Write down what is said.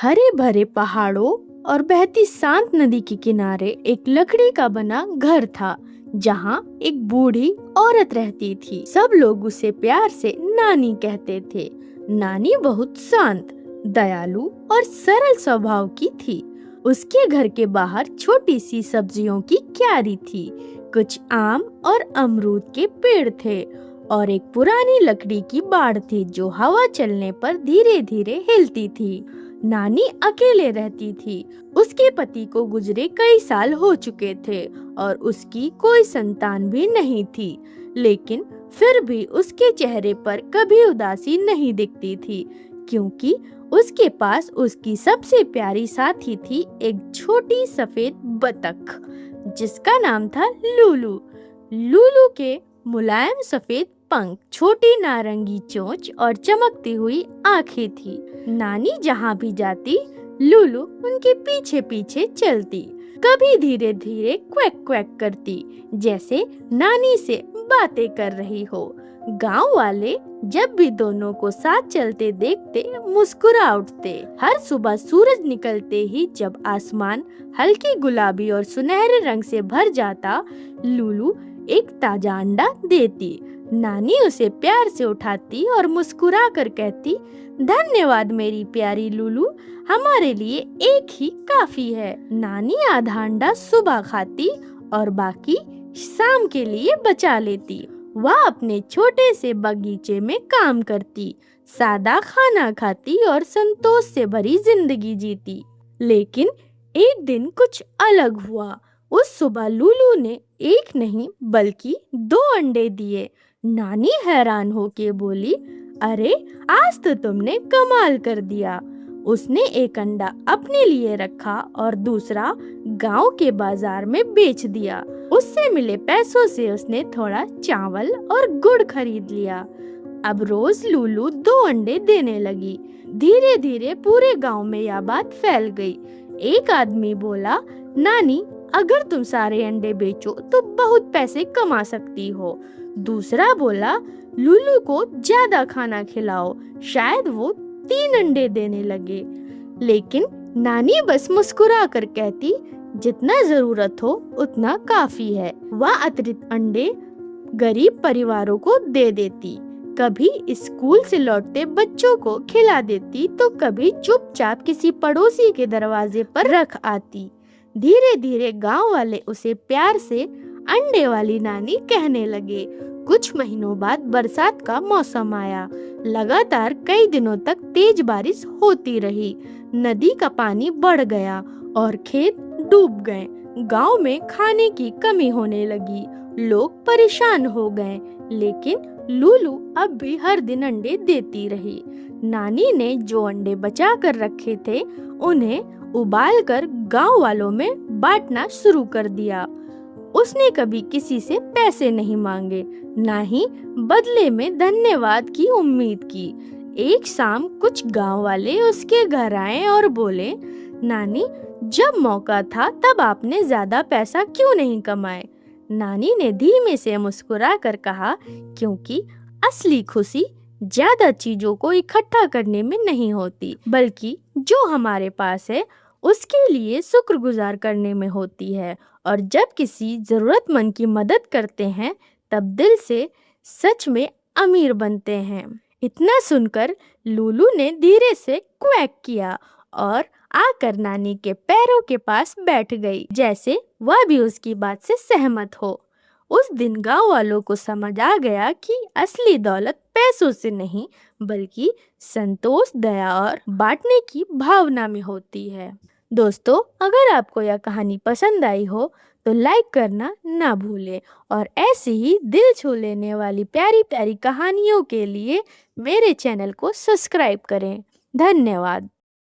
हरे भरे पहाड़ों और बहती शांत नदी के किनारे एक लकड़ी का बना घर था, जहाँ एक बूढ़ी औरत रहती थी। सब लोग उसे प्यार से नानी कहते थे। नानी बहुत शांत, दयालु और सरल स्वभाव की थी। उसके घर के बाहर छोटी सी सब्जियों की क्यारी थी। कुछ आम और अमरूद के पेड़ थे और एक पुरानी लकड़ी की बाड़ थी जो हवा चलने पर धीरे धीरे हिलती थी। नानी अकेले रहती थी। उसके पति को गुजरे कई साल हो चुके थे और उसकी कोई संतान भी नहीं थी, लेकिन फिर भी उसके चेहरे पर कभी उदासी नहीं दिखती थी, क्योंकि उसके पास उसकी सबसे प्यारी साथी थी, एक छोटी सफेद बतख जिसका नाम था लूलू। लूलू के मुलायम सफेद पंख, छोटी नारंगी चोंच और चमकती हुई आंखें थी। नानी जहाँ भी जाती, लूलू उनके पीछे पीछे चलती, कभी धीरे धीरे क्वैक क्वैक करती, जैसे नानी से बातें कर रही हो। गांव वाले जब भी दोनों को साथ चलते देखते मुस्कुरा उठते। हर सुबह सूरज निकलते ही जब आसमान हल्के गुलाबी और सुनहरे रंग से भर जाता, लूलू एक ताजा अंडा देती। नानी उसे प्यार से उठाती और मुस्कुरा कर कहती, धन्यवाद मेरी प्यारी लूलू, हमारे लिए एक ही काफी है। नानी आधा अंडा सुबह खाती और बाकी शाम के लिए बचा लेती। वह अपने छोटे से बगीचे में काम करती, सादा खाना खाती और संतोष से भरी जिंदगी जीती। लेकिन एक दिन कुछ अलग हुआ। उस सुबह लूलू ने एक नहीं बल्कि 2 अंडे दिए। नानी हैरान होके बोली, अरे आज तो तुमने कमाल कर दिया। उसने एक अंडा अपने लिए रखा और दूसरा गांव के बाजार में बेच दिया। उससे मिले पैसों से उसने थोड़ा चावल और गुड़ खरीद लिया। अब रोज लूलू 2 अंडे देने लगी। धीरे धीरे पूरे गांव में यह बात फैल गई। एक आदमी बोला, नानी, अगर तुम सारे अंडे बेचो तो बहुत पैसे कमा सकती हो। दूसरा बोला, लूलू को ज्यादा खाना खिलाओ, शायद वो 3 अंडे देने लगे। लेकिन नानी बस मुस्कुरा कर कहती, जितना जरूरत हो उतना काफी है। वह अतिरिक्त अंडे गरीब परिवारों को दे देती, कभी स्कूल से लौटते बच्चों को खिला देती तो कभी चुपचाप किसी पड़ोसी के दरवाजे पर रख आती। धीरे धीरे गांव वाले उसे प्यार से अंडे वाली नानी कहने लगे। कुछ महीनों बाद बरसात का मौसम आया। लगातार कई दिनों तक तेज बारिश होती रही। नदी का पानी बढ़ गया और खेत डूब गए। गांव में खाने की कमी होने लगी। लोग परेशान हो गए, लेकिन लूलू अब भी हर दिन अंडे देती रही। नानी ने जो अंडे बचा कर रखे थे, उन्हें उबालकर गांव वालों में बांटना शुरू कर दिया। उसने कभी किसी से पैसे नहीं मांगे, ना ही बदले में धन्यवाद की उम्मीद की। एक शाम कुछ गांव वाले उसके घर आए और बोले, नानी, जब मौका था तब आपने ज्यादा पैसा क्यों नहीं कमाए? नानी ने धीमे से मुस्कुरा कर कहा, क्योंकि असली खुशी ज्यादा चीजों को इकट्ठा करने में नहीं होती, बल्कि जो हमारे पास है उसके लिए शुक्रगुजार करने में होती है। और जब किसी जरूरतमंद की मदद करते हैं, तब दिल से सच में अमीर बनते हैं। इतना सुनकर लूलू ने धीरे से क्वैक किया और आकर नानी के पैरों के पास बैठ गई, जैसे वह भी उसकी बात से सहमत हो। उस दिन गांव वालों को समझ आ गया कि असली दौलत पैसों से नहीं, बल्कि संतोष, दया और बांटने की भावना में होती है। दोस्तों, अगर आपको यह कहानी पसंद आई हो तो लाइक करना ना भूलें और ऐसी ही दिल छू लेने वाली प्यारी प्यारी कहानियों के लिए मेरे चैनल को सब्सक्राइब करें। धन्यवाद।